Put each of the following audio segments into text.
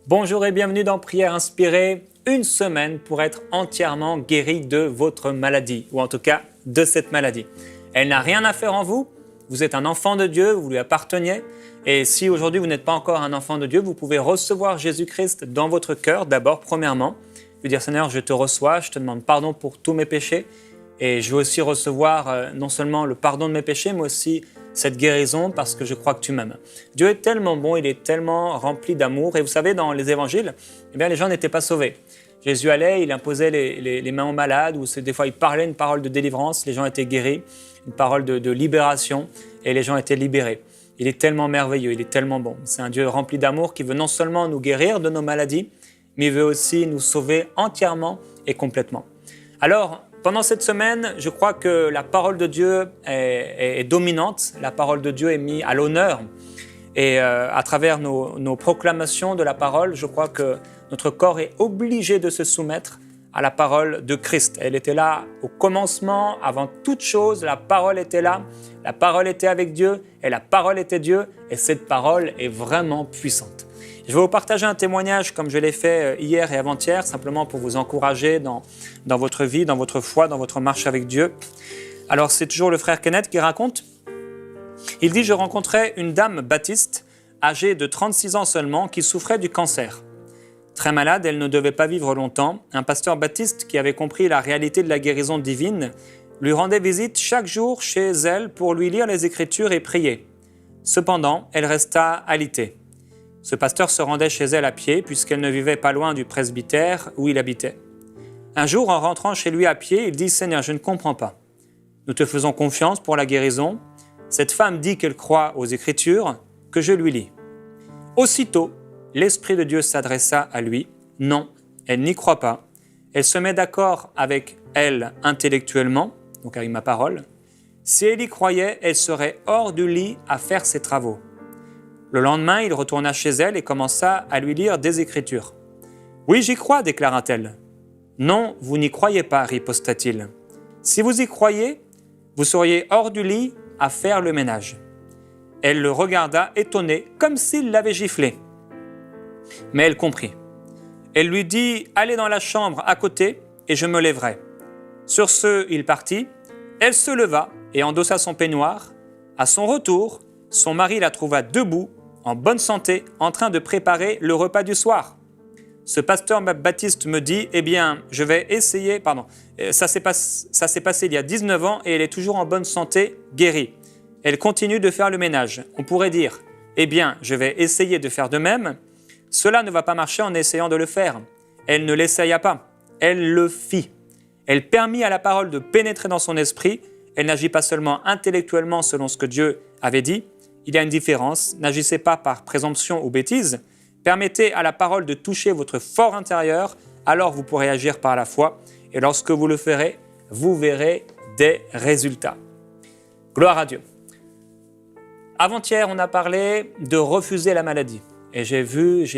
Bonjour et bienvenue dans Prière Inspirée, une semaine pour être entièrement guéri de votre maladie, ou en tout cas de cette maladie. Elle n'a rien à faire en vous, vous êtes un enfant de Dieu, vous lui appartenez, et si aujourd'hui vous n'êtes pas encore un enfant de Dieu, vous pouvez recevoir Jésus-Christ dans votre cœur d'abord, premièrement, lui dire Seigneur, je te reçois, je te demande pardon pour tous mes péchés, et je veux aussi recevoir non seulement le pardon de mes péchés, mais aussi cette guérison parce que je crois que tu m'aimes. Dieu est tellement bon, il est tellement rempli d'amour. Et vous savez, dans les évangiles, les gens n'étaient pas sauvés. Jésus allait, il imposait les mains aux malades, ou des fois il parlait une parole de délivrance, les gens étaient guéris, une parole de libération, et les gens étaient libérés. Il est tellement merveilleux, il est tellement bon. C'est un Dieu rempli d'amour qui veut non seulement nous guérir de nos maladies, mais il veut aussi nous sauver entièrement et complètement. Alors, pendant cette semaine, je crois que la parole de Dieu est dominante, la parole de Dieu est mise à l'honneur. Et à travers nos proclamations de la parole, je crois que notre corps est obligé de se soumettre à la parole de Christ. Elle était là au commencement, avant toute chose, la parole était là, la parole était avec Dieu et la parole était Dieu et cette parole est vraiment puissante. Je vais vous partager un témoignage comme je l'ai fait hier et avant-hier, simplement pour vous encourager dans votre vie, dans votre foi, dans votre marche avec Dieu. Alors c'est toujours le frère Kenneth qui raconte. Il dit « Je rencontrais une dame baptiste, âgée de 36 ans seulement, qui souffrait du cancer. Très malade, elle ne devait pas vivre longtemps. Un pasteur baptiste qui avait compris la réalité de la guérison divine lui rendait visite chaque jour chez elle pour lui lire les Écritures et prier. Cependant, elle resta alitée. Ce pasteur se rendait chez elle à pied puisqu'elle ne vivait pas loin du presbytère où il habitait. Un jour, en rentrant chez lui à pied, il dit « Seigneur, je ne comprends pas. Nous te faisons confiance pour la guérison. Cette femme dit qu'elle croit aux Écritures, que je lui lis. » Aussitôt, l'Esprit de Dieu s'adressa à lui. Non, elle n'y croit pas. Elle se met d'accord avec elle intellectuellement, donc avec ma parole. Si elle y croyait, elle serait hors du lit à faire ses travaux. Le lendemain, il retourna chez elle et commença à lui lire des Écritures. « Oui, j'y crois, déclara-t-elle. »« Non, vous n'y croyez pas, riposta-t-il. Si vous y croyez, vous seriez hors du lit à faire le ménage. » Elle le regarda étonnée, comme s'il l'avait giflé. Mais elle comprit. Elle lui dit « Allez dans la chambre à côté et je me lèverai. » Sur ce, il partit. Elle se leva et endossa son peignoir. À son retour, son mari la trouva debout, en bonne santé, en train de préparer le repas du soir. Ce pasteur baptiste me dit « Eh bien, je vais essayer… » ça s'est passé il y a 19 ans et elle est toujours en bonne santé, guérie. Elle continue de faire le ménage. On pourrait dire « Eh bien, je vais essayer de faire de même. » Cela ne va pas marcher en essayant de le faire. Elle ne l'essaya pas. Elle le fit. Elle permit à la parole de pénétrer dans son esprit. Elle n'agit pas seulement intellectuellement selon ce que Dieu avait dit. Il y a une différence. N'agissez pas par présomption ou bêtise. Permettez à la parole de toucher votre fort intérieur. Alors vous pourrez agir par la foi. Et lorsque vous le ferez, vous verrez des résultats. Gloire à Dieu. Avant-hier, on a parlé de refuser la maladie. Et j'ai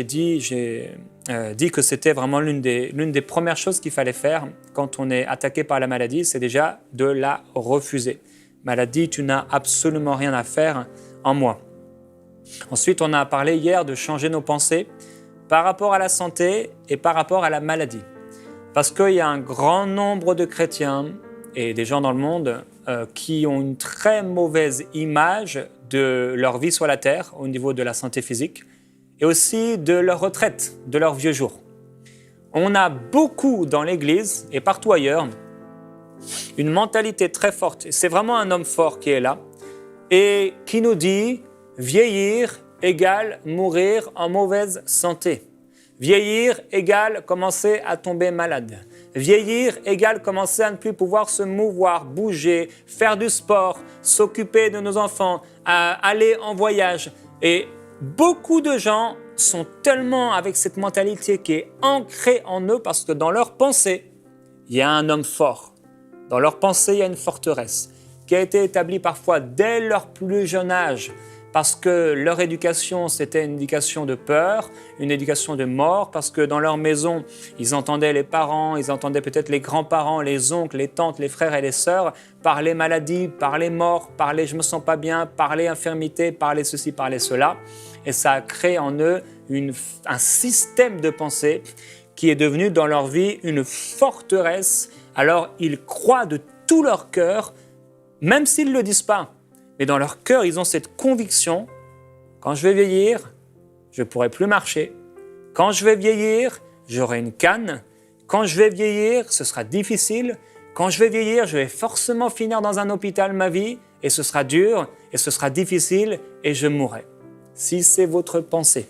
dit que c'était vraiment l'une des premières choses qu'il fallait faire quand on est attaqué par la maladie, c'est déjà de la refuser. Maladie, tu n'as absolument rien à faire en moi. Ensuite, on a parlé hier de changer nos pensées par rapport à la santé et par rapport à la maladie. Parce qu'il y a un grand nombre de chrétiens et des gens dans le monde qui ont une très mauvaise image de leur vie sur la terre au niveau de la santé physique et aussi de leur retraite, de leurs vieux jours. On a beaucoup dans l'Église et partout ailleurs une mentalité très forte. C'est vraiment un homme fort qui est là et qui nous dit vieillir égale mourir en mauvaise santé. Vieillir égale commencer à tomber malade. Vieillir égale commencer à ne plus pouvoir se mouvoir, bouger, faire du sport, s'occuper de nos enfants, aller en voyage. Et beaucoup de gens sont tellement avec cette mentalité qui est ancrée en eux parce que dans leur pensée, il y a un homme fort. Dans leur pensée, il y a une forteresse qui a été établie parfois dès leur plus jeune âge parce que leur éducation, c'était une éducation de peur, une éducation de mort, parce que dans leur maison, ils entendaient les parents, ils entendaient peut-être les grands-parents, les oncles, les tantes, les frères et les sœurs parler maladie, parler mort, parler je me sens pas bien, parler infirmité, parler ceci, parler cela. et ça a créé en eux un système de pensée qui est devenu dans leur vie une forteresse. Alors ils croient de tout leur cœur, même s'ils ne le disent pas, mais dans leur cœur, ils ont cette conviction: quand je vais vieillir, je ne pourrai plus marcher. Quand je vais vieillir, j'aurai une canne. Quand je vais vieillir, ce sera difficile. Quand je vais vieillir, je vais forcément finir dans un hôpital ma vie, et ce sera dur, et ce sera difficile, et je mourrai. Si c'est votre pensée,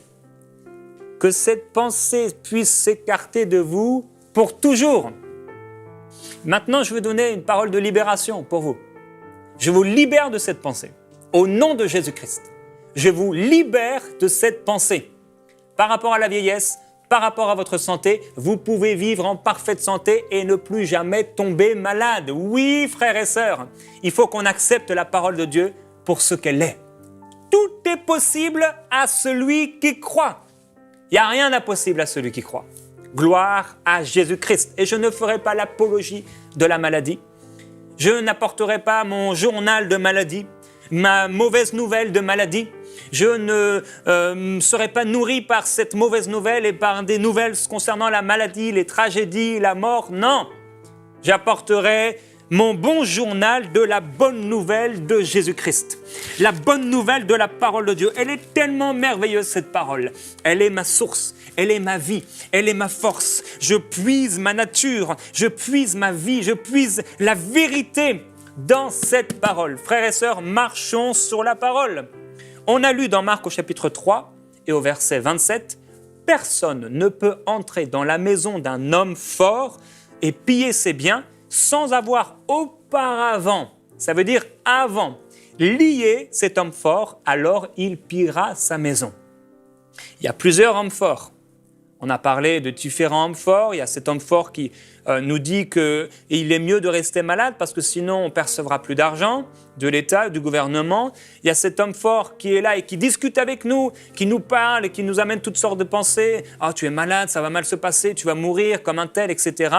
que cette pensée puisse s'écarter de vous pour toujours. Maintenant, je vais donner une parole de libération pour vous. Je vous libère de cette pensée. Au nom de Jésus-Christ, je vous libère de cette pensée. Par rapport à la vieillesse, par rapport à votre santé, vous pouvez vivre en parfaite santé et ne plus jamais tomber malade. Oui, frères et sœurs, il faut qu'on accepte la parole de Dieu pour ce qu'elle est. Tout est possible à celui qui croit. Il n'y a rien d'impossible à celui qui croit. Gloire à Jésus-Christ. Et je ne ferai pas l'apologie de la maladie. Je n'apporterai pas mon journal de maladie, ma mauvaise nouvelle de maladie. Je ne serai pas nourri par cette mauvaise nouvelle et par des nouvelles concernant la maladie, les tragédies, la mort. Non, j'apporterai mon bon journal de la bonne nouvelle de Jésus-Christ. La bonne nouvelle de la parole de Dieu. Elle est tellement merveilleuse, cette parole. Elle est ma source, elle est ma vie, elle est ma force. Je puise ma nature, je puise ma vie, je puise la vérité dans cette parole. Frères et sœurs, marchons sur la parole. On a lu dans Marc au chapitre 3 et au verset 27, « Personne ne peut entrer dans la maison d'un homme fort et piller ses biens sans avoir auparavant, ça veut dire avant, lié cet homme fort, alors il pillera sa maison. » Il y a plusieurs hommes forts. On a parlé de différents hommes forts. Il y a cet homme fort qui nous dit qu'il est mieux de rester malade parce que sinon on ne percevra plus d'argent de l'État, du gouvernement. Il y a cet homme fort qui est là et qui discute avec nous, qui nous parle et qui nous amène toutes sortes de pensées. « Ah, tu es malade, ça va mal se passer, tu vas mourir comme un tel, etc. »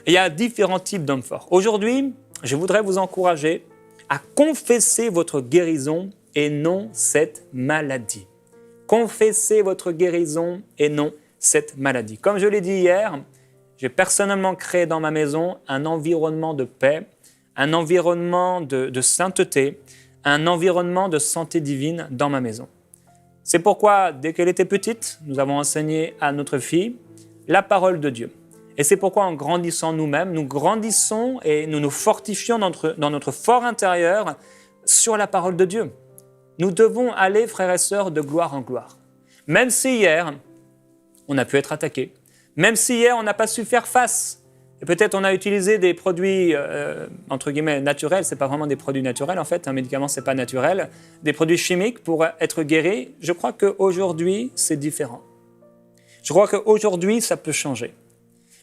Il y a différents types d'hommes forts. Aujourd'hui, je voudrais vous encourager à confesser votre guérison et non cette maladie. Confessez votre guérison et non cette maladie. Comme je l'ai dit hier, j'ai personnellement créé dans ma maison un environnement de paix, un environnement de sainteté, un environnement de santé divine dans ma maison. C'est pourquoi, dès qu'elle était petite, nous avons enseigné à notre fille la parole de Dieu. Et c'est pourquoi, en grandissant nous-mêmes, nous grandissons et nous nous fortifions dans notre fort intérieur sur la parole de Dieu. Nous devons aller, frères et sœurs, de gloire en gloire. Même si hier, on a pu être attaqué. Même si hier, on n'a pas su faire face. Et peut-être on a utilisé des produits, entre guillemets, naturels. Ce n'est pas vraiment des produits naturels, en fait. Un médicament, ce n'est pas naturel. Des produits chimiques pour être guéri. Je crois qu'aujourd'hui, c'est différent. Je crois qu'aujourd'hui, ça peut changer.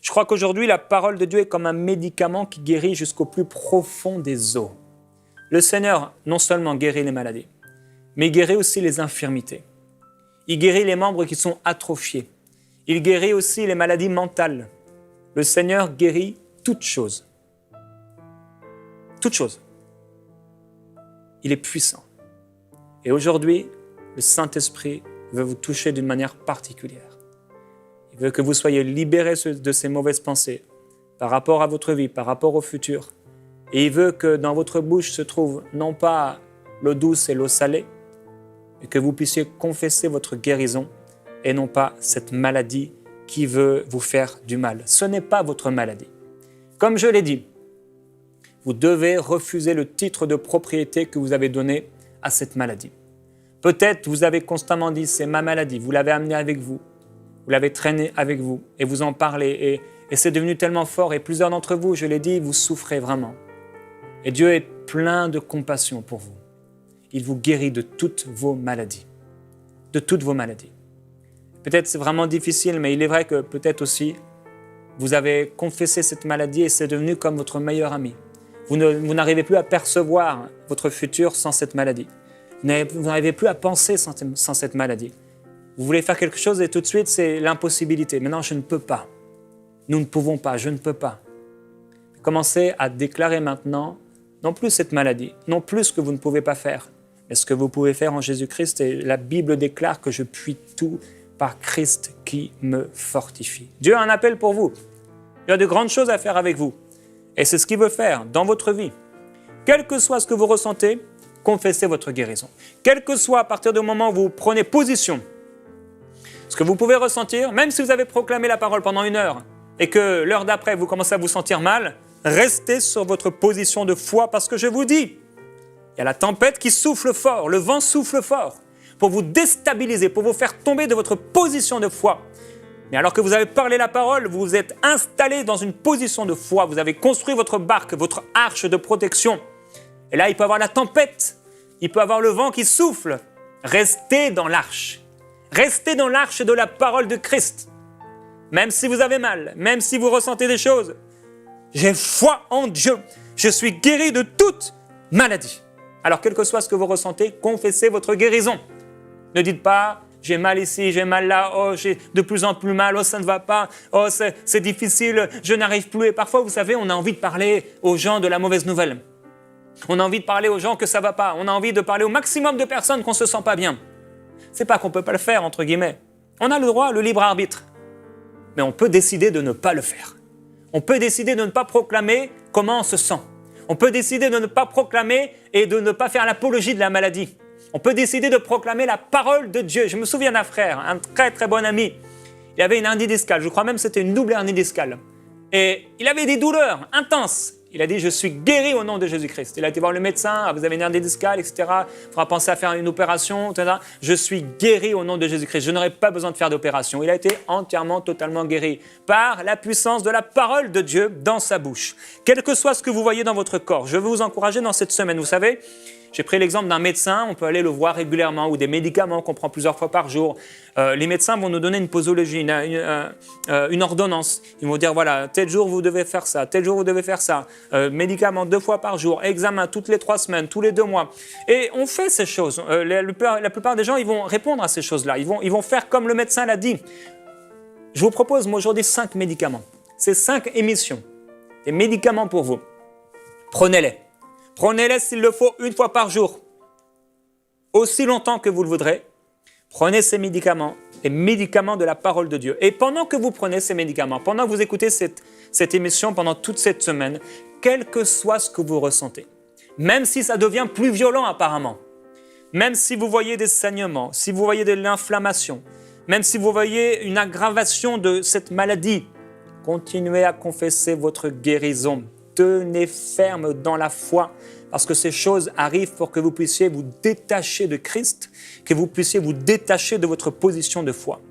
Je crois qu'aujourd'hui, la parole de Dieu est comme un médicament qui guérit jusqu'au plus profond des os. Le Seigneur, non seulement guérit les maladies, mais il guérit aussi les infirmités. Il guérit les membres qui sont atrophiés. Il guérit aussi les maladies mentales. Le Seigneur guérit toutes choses. Toutes choses. Il est puissant. Et aujourd'hui, le Saint-Esprit veut vous toucher d'une manière particulière. Il veut que vous soyez libérés de ces mauvaises pensées par rapport à votre vie, par rapport au futur. Et il veut que dans votre bouche se trouve non pas l'eau douce et l'eau salée, mais que vous puissiez confesser votre guérison et non pas cette maladie qui veut vous faire du mal. Ce n'est pas votre maladie. Comme je l'ai dit, vous devez refuser le titre de propriété que vous avez donné à cette maladie. Peut-être vous avez constamment dit « c'est ma maladie », vous l'avez amené avec vous, vous l'avez traîné avec vous et vous en parlez et c'est devenu tellement fort et plusieurs d'entre vous, je l'ai dit, vous souffrez vraiment. Et Dieu est plein de compassion pour vous. Il vous guérit de toutes vos maladies. De toutes vos maladies. Peut-être c'est vraiment difficile, mais il est vrai que peut-être aussi, vous avez confessé cette maladie et c'est devenu comme votre meilleur ami. Vous n'arrivez plus à percevoir votre futur sans cette maladie. Vous n'arrivez plus à penser sans cette maladie. Vous voulez faire quelque chose et tout de suite, c'est l'impossibilité. Maintenant, je ne peux pas. Nous ne pouvons pas, je ne peux pas. Commencez à déclarer maintenant, non plus cette maladie, non plus ce que vous ne pouvez pas faire, mais ce que vous pouvez faire en Jésus-Christ. Et la Bible déclare que je puis tout par Christ qui me fortifie. Dieu a un appel pour vous. Il a de grandes choses à faire avec vous. Et c'est ce qu'il veut faire dans votre vie. Quel que soit ce que vous ressentez, confessez votre guérison. Quel que soit à partir du moment où vous prenez position, ce que vous pouvez ressentir, même si vous avez proclamé la parole pendant 1 heure et que l'heure d'après vous commencez à vous sentir mal, restez sur votre position de foi parce que je vous dis, il y a la tempête qui souffle fort, le vent souffle fort pour vous déstabiliser, pour vous faire tomber de votre position de foi. Mais alors que vous avez parlé la parole, vous vous êtes installé dans une position de foi, vous avez construit votre barque, votre arche de protection. Et là, il peut y avoir la tempête, il peut y avoir le vent qui souffle. Restez dans l'arche. Restez dans l'arche de la parole de Christ. Même si vous avez mal, même si vous ressentez des choses, j'ai foi en Dieu. Je suis guéri de toute maladie. Alors, quel que soit ce que vous ressentez, confessez votre guérison. Ne dites pas, j'ai mal ici, j'ai mal là, oh, j'ai de plus en plus mal, oh, ça ne va pas, oh, c'est difficile, je n'arrive plus. Et parfois, vous savez, on a envie de parler aux gens de la mauvaise nouvelle. On a envie de parler aux gens que ça ne va pas. On a envie de parler au maximum de personnes qu'on ne se sent pas bien. Ce n'est pas qu'on ne peut pas le faire, entre guillemets. On a le droit, le libre arbitre. Mais on peut décider de ne pas le faire. On peut décider de ne pas proclamer comment on se sent. On peut décider de ne pas proclamer et de ne pas faire l'apologie de la maladie. On peut décider de proclamer la parole de Dieu. Je me souviens d'un frère, un très très bon ami. Il avait une hernie discale. Je crois même que c'était une double hernie discale. Et il avait des douleurs intenses. Il a dit, je suis guéri au nom de Jésus-Christ. Il a été voir le médecin, vous avez une hernie discale, etc. Il faudra penser à faire une opération, etc. Je suis guéri au nom de Jésus-Christ. Je n'aurai pas besoin de faire d'opération. Il a été entièrement, totalement guéri par la puissance de la parole de Dieu dans sa bouche. Quel que soit ce que vous voyez dans votre corps, je veux vous encourager dans cette semaine. Vous savez, j'ai pris l'exemple d'un médecin, on peut aller le voir régulièrement, ou des médicaments qu'on prend plusieurs fois par jour. Les médecins vont nous donner une posologie, une ordonnance. Ils vont dire, voilà, tel jour vous devez faire ça, tel jour vous devez faire ça. Médicaments 2 fois par jour, examen toutes les 3 semaines, tous les 2 mois. Et on fait ces choses. La plupart des gens, ils vont répondre à ces choses-là. Ils vont faire comme le médecin l'a dit. Je vous propose, moi, aujourd'hui, 5 médicaments. C'est 5 émissions. Des médicaments pour vous. Prenez-les. Prenez-les s'il le faut 1 fois par jour, aussi longtemps que vous le voudrez. Prenez ces médicaments, les médicaments de la parole de Dieu. Et pendant que vous prenez ces médicaments, pendant que vous écoutez cette émission pendant toute cette semaine, quel que soit ce que vous ressentez, même si ça devient plus violent apparemment, même si vous voyez des saignements, si vous voyez de l'inflammation, même si vous voyez une aggravation de cette maladie, continuez à confesser votre guérison. Tenez ferme dans la foi, parce que ces choses arrivent pour que vous puissiez vous détacher de Christ, que vous puissiez vous détacher de votre position de foi.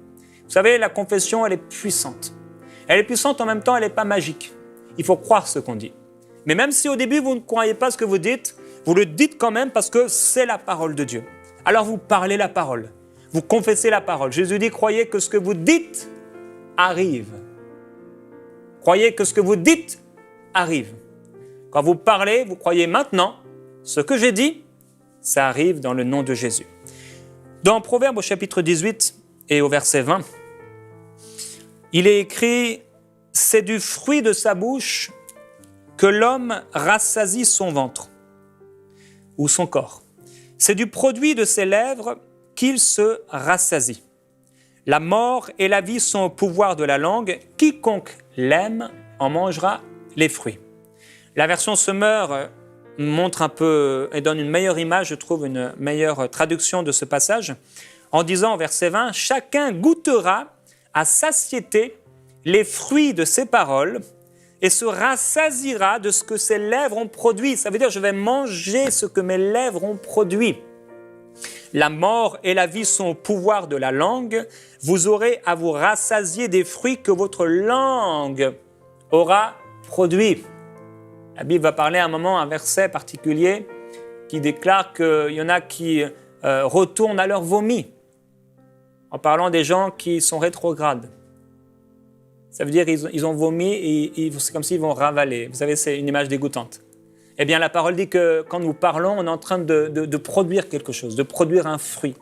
Vous savez, la confession, elle est puissante. Elle est puissante, en même temps, elle n'est pas magique. Il faut croire ce qu'on dit. Mais même si au début, vous ne croyez pas ce que vous le dites quand même parce que c'est la parole de Dieu. Alors vous parlez la parole, vous confessez la parole. Jésus dit, croyez que ce que vous dites arrive. Croyez que ce que vous dites arrive. Quand vous parlez, vous croyez maintenant, ce que j'ai dit, ça arrive dans le nom de Jésus. Dans Proverbe au chapitre 18 et au verset 20, il est écrit « C'est du fruit de sa bouche que l'homme rassasie son ventre ou son corps. C'est du produit de ses lèvres qu'il se rassasie. La mort et la vie sont au pouvoir de la langue. Quiconque l'aime en mangera les fruits. » La version Semeur montre un peu et donne une meilleure image, je trouve, une meilleure traduction de ce passage, en disant au verset 20, « Chacun goûtera à satiété les fruits de ses paroles et se rassasiera de ce que ses lèvres ont produit. » Ça veut dire, je vais manger ce que mes lèvres ont produit. La mort et la vie sont au pouvoir de la langue. Vous aurez à vous rassasier des fruits que votre langue aura produits. La Bible va parler à un moment, un verset particulier qui déclare qu'il y en a qui retournent à leur vomi, en parlant des gens qui sont rétrogrades. Ça veut dire qu'ils ont vomi et c'est comme s'ils vont ravaler. Vous savez, c'est une image dégoûtante. Eh bien, la parole dit que quand nous parlons, on est en train de produire quelque chose, de produire un fruit.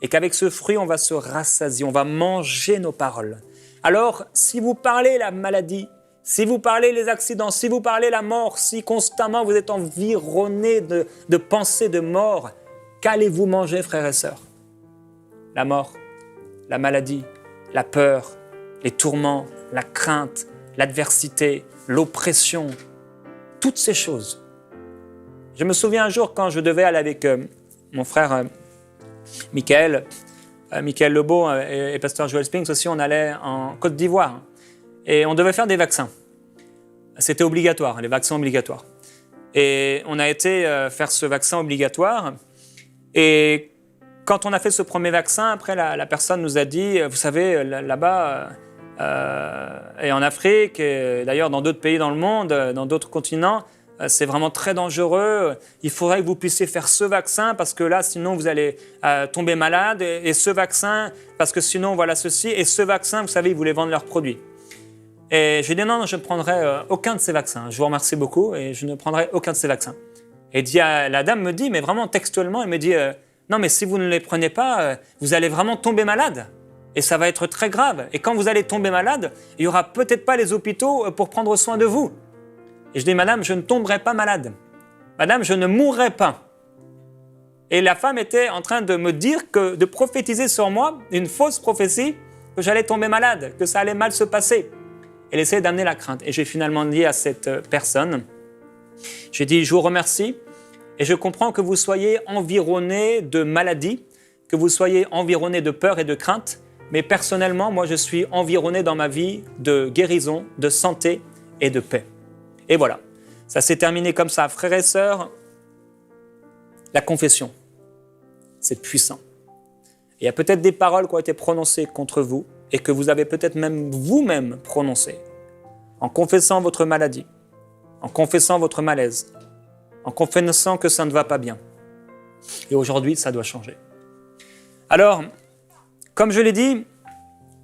Et qu'avec ce fruit, on va se rassasier, on va manger nos paroles. Alors, si vous parlez la maladie, si vous parlez les accidents, si vous parlez la mort, si constamment vous êtes environné de pensées de mort, qu'allez-vous manger, frères et sœurs? La mort, la maladie, la peur, les tourments, la crainte, l'adversité, l'oppression, toutes ces choses. Je me souviens un jour quand je devais aller avec mon frère Michael Lebeau et pasteur Joel Spinks aussi, on allait en Côte d'Ivoire et on devait faire des vaccins. C'était obligatoire, les vaccins obligatoires. Et on a été faire ce vaccin obligatoire et quand on a fait ce premier vaccin, après la personne nous a dit, vous savez, là-bas et en Afrique, et d'ailleurs dans d'autres pays dans le monde, dans d'autres continents, c'est vraiment très dangereux. Il faudrait que vous puissiez faire ce vaccin parce que là, sinon, vous allez tomber malade. Et ce vaccin, parce que sinon, voilà ceci. Et ce vaccin, vous savez, ils voulaient vendre leurs produits. Et j'ai dit non, je ne prendrai aucun de ces vaccins. Je vous remercie beaucoup et je ne prendrai aucun de ces vaccins. Et la dame me dit, mais vraiment textuellement, elle me dit non, mais si vous ne les prenez pas, vous allez vraiment tomber malade. Et ça va être très grave. Et quand vous allez tomber malade, il n'y aura peut-être pas les hôpitaux pour prendre soin de vous. Et je dis, madame, je ne tomberai pas malade. Madame, je ne mourrai pas. Et la femme était en train de me dire, de prophétiser sur moi une fausse prophétie, que j'allais tomber malade, que ça allait mal se passer. Elle essayait d'amener la crainte. Et j'ai finalement dit à cette personne, j'ai dit, je vous remercie et je comprends que vous soyez environné de maladies, que vous soyez environné de peur et de crainte, mais personnellement, moi, je suis environné dans ma vie de guérison, de santé et de paix. Et voilà, ça s'est terminé comme ça. Frères et sœurs, la confession, c'est puissant. Il y a peut-être des paroles qui ont été prononcées contre vous et que vous avez peut-être même vous-même prononcées en confessant votre maladie, en confessant votre malaise, en confessant que ça ne va pas bien. Et aujourd'hui, ça doit changer. Alors, comme je l'ai dit,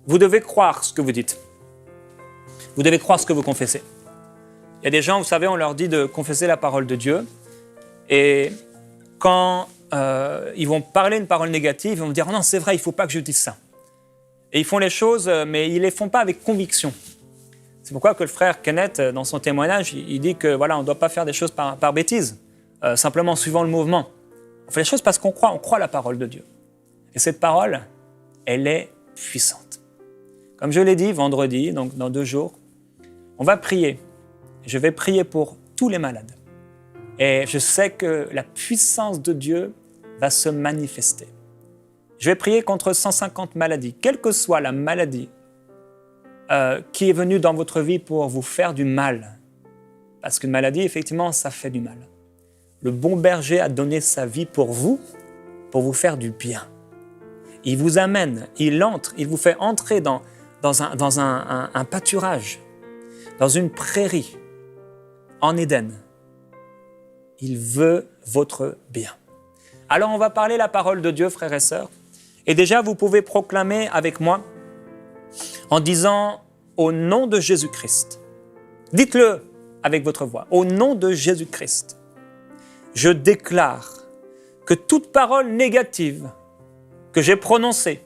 vous devez croire ce que vous dites. Vous devez croire ce que vous confessez. Il y a des gens, vous savez, on leur dit de confesser la parole de Dieu. Et quand ils vont parler une parole négative, ils vont dire « Non, c'est vrai, il ne faut pas que je dise ça ». Et ils font les choses, mais ils ne les font pas avec conviction. C'est pourquoi que le frère Kenneth, dans son témoignage, il dit que voilà, on ne doit pas faire des choses par bêtise, simplement en suivant le mouvement. On fait les choses parce qu'on croit la parole de Dieu. Et cette parole, elle est puissante. Comme je l'ai dit vendredi, donc dans 2 jours, on va prier. Je vais prier pour tous les malades. Et je sais que la puissance de Dieu va se manifester. Je vais prier contre 150 maladies, quelle que soit la maladie qui est venue dans votre vie pour vous faire du mal. Parce qu'une maladie, effectivement, ça fait du mal. Le bon berger a donné sa vie pour vous faire du bien. Il vous amène, il vous fait entrer dans un pâturage, dans une prairie, en Éden. Il veut votre bien. Alors on va parler la parole de Dieu, frères et sœurs. Et déjà, vous pouvez proclamer avec moi en disant « Au nom de Jésus-Christ ». Dites-le avec votre voix. « Au nom de Jésus-Christ, je déclare que toute parole négative que j'ai prononcée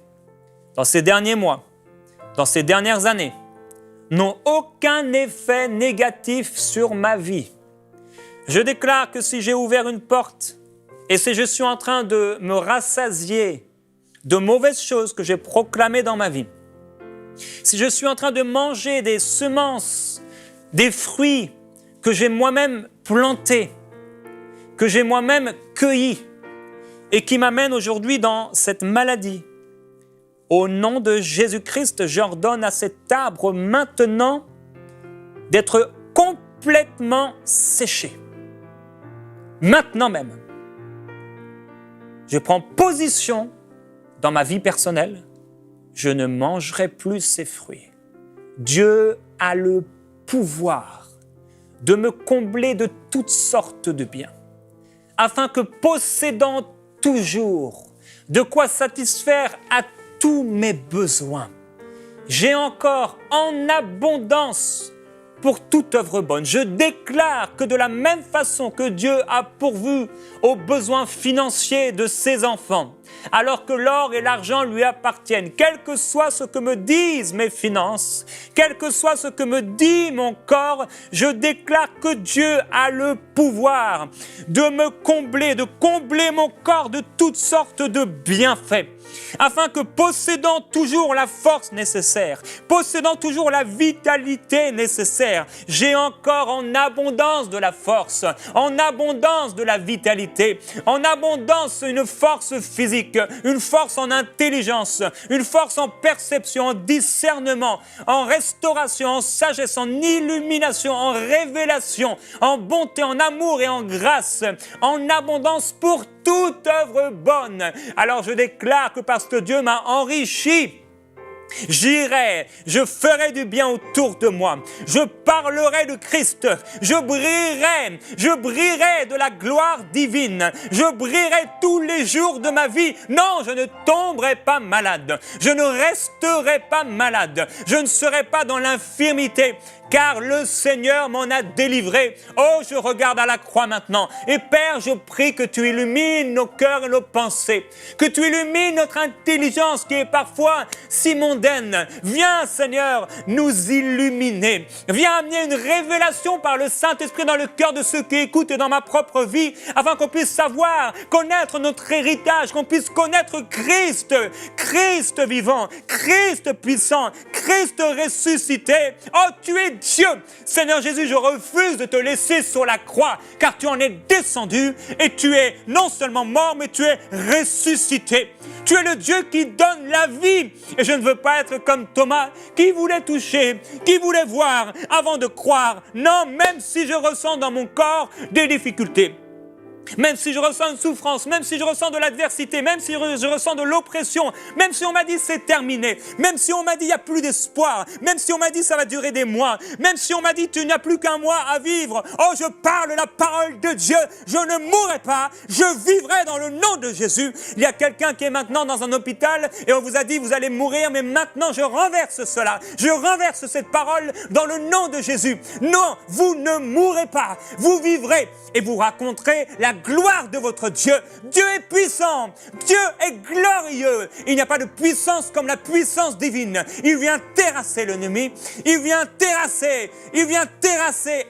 dans ces derniers mois, dans ces dernières années, n'ont aucun effet négatif sur ma vie. Je déclare que si j'ai ouvert une porte et si je suis en train de me rassasier de mauvaises choses que j'ai proclamées dans ma vie, si je suis en train de manger des semences, des fruits que j'ai moi-même plantés, que j'ai moi-même cueillis et qui m'amènent aujourd'hui dans cette maladie, au nom de Jésus-Christ, j'ordonne à cet arbre maintenant d'être complètement séché. Maintenant même, je prends position dans ma vie personnelle. Je ne mangerai plus ces fruits. Dieu a le pouvoir de me combler de toutes sortes de biens, afin que possédant toujours de quoi satisfaire à tous mes besoins, j'ai encore en abondance pour toute œuvre bonne. Je déclare que de la même façon que Dieu a pourvu aux besoins financiers de ses enfants, alors que l'or et l'argent lui appartiennent, quel que soit ce que me disent mes finances, quel que soit ce que me dit mon corps, je déclare que Dieu a le pouvoir de me combler, de combler mon corps de toutes sortes de bienfaits, afin que possédant toujours la force nécessaire, possédant toujours la vitalité nécessaire, j'ai encore en abondance de la force, en abondance de la vitalité, en abondance une force physique, une force en intelligence, une force en perception, en discernement, en restauration, en sagesse, en illumination, en révélation, en bonté, en amour et en grâce, en abondance pour toute œuvre bonne. Alors je déclare que parce que Dieu m'a enrichi, j'irai, je ferai du bien autour de moi, je parlerai de Christ, je brillerai de la gloire divine, je brillerai tous les jours de ma vie. Non, je ne tomberai pas malade, je ne resterai pas malade, je ne serai pas dans l'infirmité, car le Seigneur m'en a délivré. Oh, je regarde à la croix maintenant. Et Père, je prie que tu illumines nos cœurs et nos pensées, que tu illumines notre intelligence qui est parfois si mondaine. Viens, Seigneur, nous illuminer. Viens amener une révélation par le Saint-Esprit dans le cœur de ceux qui écoutent et dans ma propre vie, afin qu'on puisse savoir, connaître notre héritage, qu'on puisse connaître Christ, Christ vivant, Christ puissant, Christ ressuscité. Oh, tu es Dieu. Seigneur Jésus, je refuse de te laisser sur la croix, car tu en es descendu et tu es non seulement mort, mais tu es ressuscité. Tu es le Dieu qui donne la vie. Et je ne veux pas être comme Thomas, qui voulait toucher, qui voulait voir avant de croire. Non, même si je ressens dans mon corps des difficultés, même si je ressens une souffrance, même si je ressens de l'adversité, même si je ressens de l'oppression, même si on m'a dit c'est terminé, même si on m'a dit il n'y a plus d'espoir, même si on m'a dit ça va durer des mois, même si on m'a dit tu n'as plus qu'un mois à vivre, oh je parle la parole de Dieu, je ne mourrai pas, je vivrai dans le nom de Jésus. Il y a quelqu'un qui est maintenant dans un hôpital et on vous a dit vous allez mourir, mais maintenant je renverse cela, je renverse cette parole dans le nom de Jésus. Non, vous ne mourrez pas, vous vivrez et vous raconterez la gloire de votre Dieu. Dieu est puissant, Dieu est glorieux. Il n'y a pas de puissance comme la puissance divine. Il vient terrasser l'ennemi, il vient terrasser,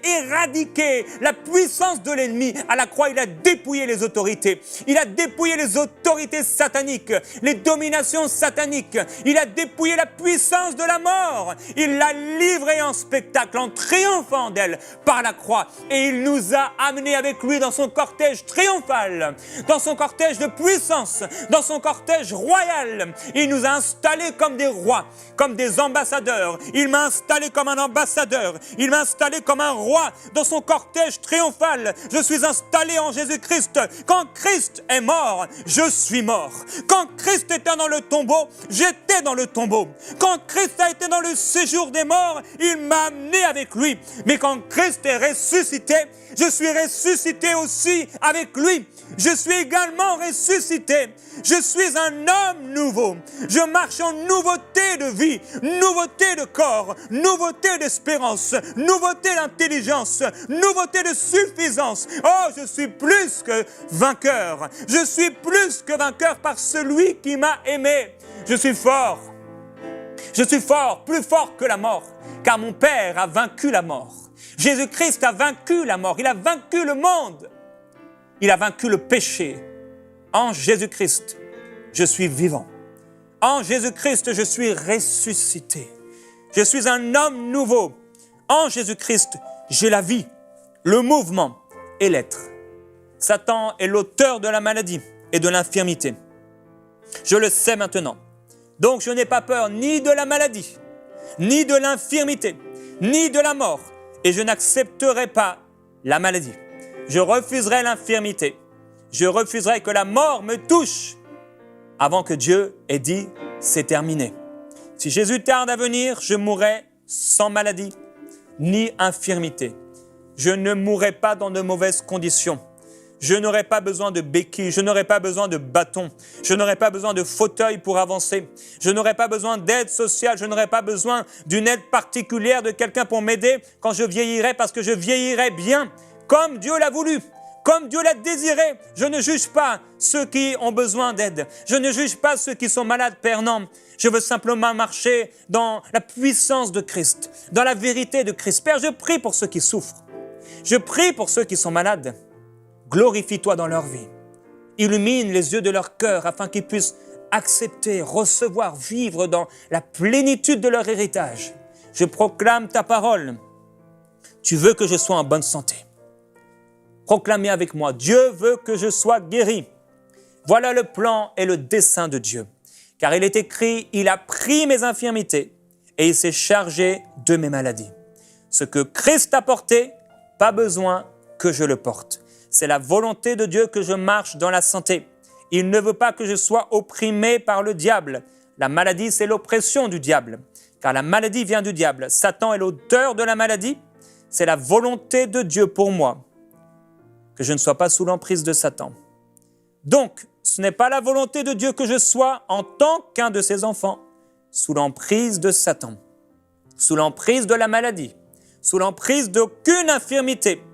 éradiquer la puissance de l'ennemi. À la croix, il a dépouillé les autorités. Il a dépouillé les autorités sataniques, les dominations sataniques. Il a dépouillé la puissance de la mort. Il l'a livrée en spectacle, en triomphant d'elle par la croix. Et il nous a amenés avec lui dans son cortège triomphal, dans son cortège de puissance, dans son cortège royal. Il nous a installés comme des rois, comme des ambassadeurs. Il m'a installé comme un ambassadeur. Il m'a installé comme un roi dans son cortège triomphal. Je suis installé en Jésus-Christ. Quand Christ est mort, je suis mort. Quand Christ était dans le tombeau, j'étais dans le tombeau. Quand Christ a été dans le séjour des morts, il m'a amené avec lui. Mais quand Christ est ressuscité, je suis ressuscité aussi avec lui. Je suis également ressuscité. Je suis un homme nouveau. Je marche en nouveauté de vie, nouveauté de corps, nouveauté d'espérance, nouveauté d'intelligence, nouveauté de suffisance. Oh, je suis plus que vainqueur. Je suis plus que vainqueur par celui qui m'a aimé. Je suis fort. Je suis fort, plus fort que la mort, car mon Père a vaincu la mort. Jésus-Christ a vaincu la mort, il a vaincu le monde, il a vaincu le péché. En Jésus-Christ, je suis vivant. En Jésus-Christ, je suis ressuscité. Je suis un homme nouveau. En Jésus-Christ, j'ai la vie, le mouvement et l'être. Satan est l'auteur de la maladie et de l'infirmité. Je le sais maintenant. Donc je n'ai pas peur ni de la maladie, ni de l'infirmité, ni de la mort. Et je n'accepterai pas la maladie. Je refuserai l'infirmité. Je refuserai que la mort me touche avant que Dieu ait dit « c'est terminé ». Si Jésus tarde à venir, je mourrai sans maladie ni infirmité. Je ne mourrai pas dans de mauvaises conditions. Je n'aurai pas besoin de béquilles, je n'aurai pas besoin de bâtons, je n'aurai pas besoin de fauteuil pour avancer, je n'aurai pas besoin d'aide sociale, je n'aurai pas besoin d'une aide particulière de quelqu'un pour m'aider quand je vieillirai, parce que je vieillirai bien, comme Dieu l'a voulu, comme Dieu l'a désiré. Je ne juge pas ceux qui ont besoin d'aide, je ne juge pas ceux qui sont malades, Père, non. Je veux simplement marcher dans la puissance de Christ, dans la vérité de Christ. Père, je prie pour ceux qui souffrent, je prie pour ceux qui sont malades. Glorifie-toi dans leur vie. Illumine les yeux de leur cœur afin qu'ils puissent accepter, recevoir, vivre dans la plénitude de leur héritage. Je proclame ta parole. Tu veux que je sois en bonne santé. Proclamez avec moi, Dieu veut que je sois guéri. Voilà le plan et le dessein de Dieu. Car il est écrit, il a pris mes infirmités et il s'est chargé de mes maladies. Ce que Christ a porté, pas besoin que je le porte. C'est la volonté de Dieu que je marche dans la santé. Il ne veut pas que je sois opprimé par le diable. La maladie, c'est l'oppression du diable, car la maladie vient du diable. Satan est l'auteur de la maladie. C'est la volonté de Dieu pour moi, que je ne sois pas sous l'emprise de Satan. Donc, ce n'est pas la volonté de Dieu que je sois, en tant qu'un de ses enfants, sous l'emprise de Satan, sous l'emprise de la maladie, sous l'emprise d'aucune infirmité.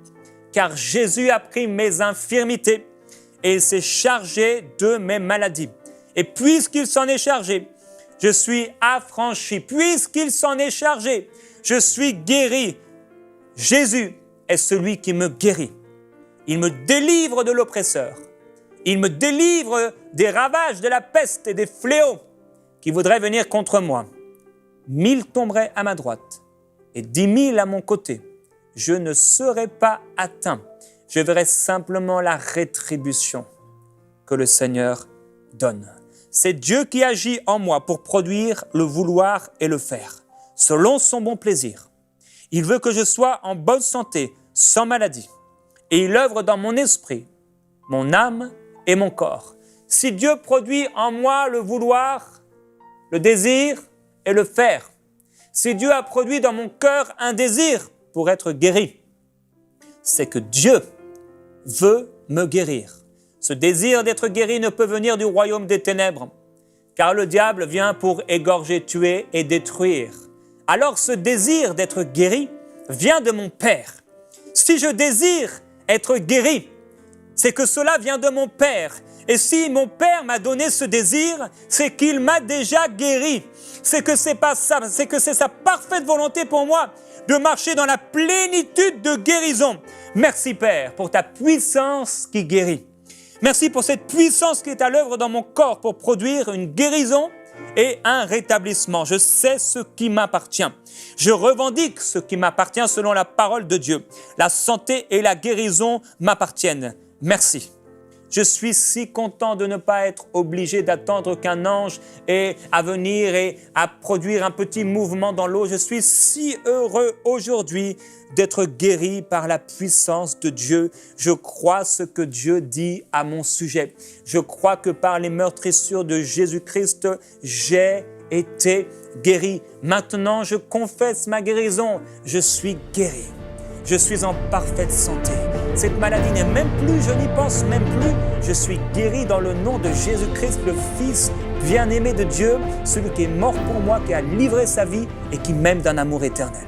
Car Jésus a pris mes infirmités et il s'est chargé de mes maladies. Et puisqu'il s'en est chargé, je suis affranchi. Puisqu'il s'en est chargé, je suis guéri. Jésus est celui qui me guérit. Il me délivre de l'oppresseur. Il me délivre des ravages de la peste et des fléaux qui voudraient venir contre moi. 1000 tomberaient à ma droite et 10 000 à mon côté. Je ne serai pas atteint. Je verrai simplement la rétribution que le Seigneur donne. C'est Dieu qui agit en moi pour produire le vouloir et le faire, selon son bon plaisir. Il veut que je sois en bonne santé, sans maladie. Et il œuvre dans mon esprit, mon âme et mon corps. Si Dieu produit en moi le vouloir, le désir et le faire, si Dieu a produit dans mon cœur un désir pour être guéri, c'est que Dieu veut me guérir. Ce désir d'être guéri ne peut venir du royaume des ténèbres, car le diable vient pour égorger, tuer et détruire. Alors ce désir d'être guéri vient de mon Père. Si je désire être guéri, c'est que cela vient de mon Père. Et si mon Père m'a donné ce désir, c'est qu'il m'a déjà guéri. C'est que c'est sa parfaite volonté pour moi de marcher dans la plénitude de guérison. Merci Père pour ta puissance qui guérit. Merci pour cette puissance qui est à l'œuvre dans mon corps pour produire une guérison et un rétablissement. Je sais ce qui m'appartient. Je revendique ce qui m'appartient selon la parole de Dieu. La santé et la guérison m'appartiennent. Merci. Je suis si content de ne pas être obligé d'attendre qu'un ange ait à venir et à produire un petit mouvement dans l'eau. Je suis si heureux aujourd'hui d'être guéri par la puissance de Dieu. Je crois ce que Dieu dit à mon sujet. Je crois que par les meurtrissures de Jésus-Christ, j'ai été guéri. Maintenant, je confesse ma guérison. Je suis guéri. Je suis en parfaite santé. Cette maladie n'est même plus, je n'y pense même plus. Je suis guéri dans le nom de Jésus-Christ, le Fils bien-aimé de Dieu, celui qui est mort pour moi, qui a livré sa vie et qui m'aime d'un amour éternel.